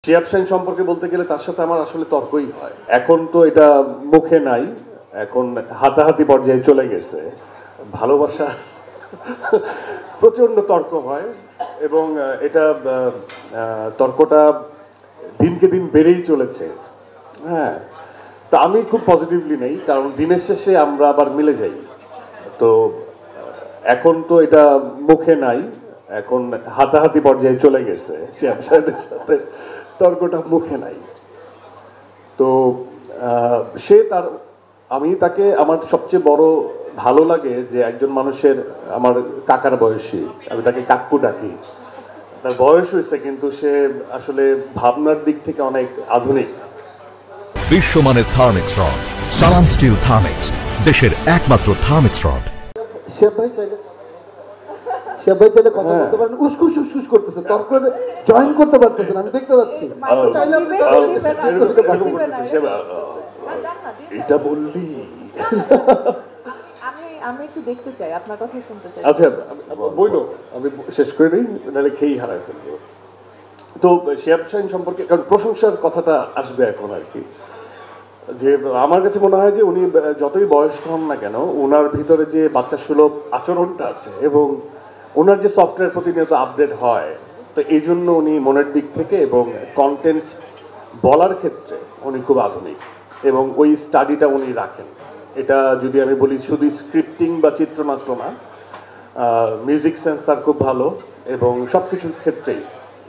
শিহাব শাহীন সম্পর্কে বলতে গেলে তার সাথে আমার আসলে তর্কই হয়। এখন তো এটা মুখে নাই, এখন হাতাহাতি পর্যায়ে চলে গেছে। ভালোবাসা প্রচন্ড তর্ক হয় এবং এটা তর্কটা দিনকে দিন বেড়েই চলেছে। হ্যাঁ, তা আমি খুব পজিটিভলি নেই, কারণ দিনের শেষে আমরা আবার মিলে যাই। তো এখন তো এটা মুখে নাই, এখন হাতাহাতি পর্যায়ে চলে গেছে। শিহাব শাহীনের সাথে তর্কটা মুখে নাই। তো সে তার, আমি তাকে, আমার সবচেয়ে বড় ভালো লাগে যে একজন মানুষের, আমার কাকার বয়সী, আমি তাকে কাকু ডাকি। তার বয়স হয়েছে কিন্তু সে আসলে ভাবনার দিক থেকে অনেক আধুনিক। বিশ্বমানের থার্মিক্স রড, সালাম স্টিল থার্মিক্স, দেশের একমাত্র থার্মিক্স রড। শিহাব ভাই চাইলে কথা বলতে পারেন, উস্কুস উস্কুস করতেছে, তর্ক জয়েন করতে পারতেছেন, আমি দেখতে পাচ্ছি। এটা বললি আমি একটু দেখতে চাই, আপনার কথা শুনতে চাই। আচ্ছা বইলো, আমি শেষ করে নিই, নাহলে খেয়েই হারাই ফেলবো। তো শিহাব শাহীন সম্পর্কে, কারণ প্রশংসার কথাটা আসবে এখন আর কি, যে আমার কাছে মনে হয় যে উনি যতই বয়স্ক হন না কেন, ওনার ভিতরে যে বাচ্চা সুলভ আচরণটা আছে এবং ওনার যে সফটওয়্যার প্রতিনিয়ত আপডেট হয়, তো এই জন্য উনি মনের দিক থেকে এবং কন্টেন্ট বলার ক্ষেত্রে উনি খুব আধুনিক এবং ওই স্টাডিটা উনি রাখেন। এটা যদি আমি বলি শুধু স্ক্রিপ্টিং বা চিত্রনাট্য না, মিউজিক সেন্স তার খুব ভালো এবং সব কিছুর ক্ষেত্রেই।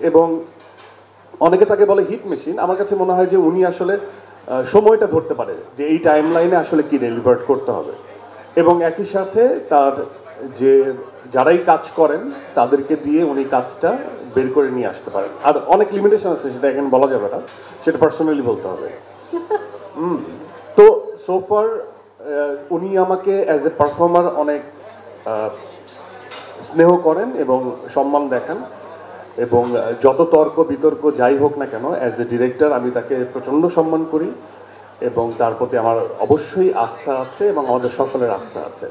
এবং অনেকে তাকে বলে হিট মেশিন, আমার কাছে মনে হয় যে উনি আসলে সময়টা ধরতে পারে যে এই টাইম লাইনে আসলে কি ডেলিভার করতে হবে, এবং একই সাথে তার যে যারাই কাজ করেন তাদেরকে দিয়ে উনি কাজটা বের করে নিয়ে আসতে পারেন। আর অনেক লিমিটেশন আছে, সেটা এখানে বলা যাবে না, সেটা পার্সোনালি বলতে হবে। তো সোফার উনি আমাকে অ্যাজ এ পারফর্মার অনেক স্নেহ করেন এবং সম্মান দেখান, এবং যত তর্ক বিতর্ক যাই হোক না কেন, অ্যাজ এ ডিরেক্টর আমি তাকে প্রচণ্ড সম্মান করি এবং তার প্রতি আমার অবশ্যই আস্থা আছে এবং আমাদের সকলের আস্থা আছে।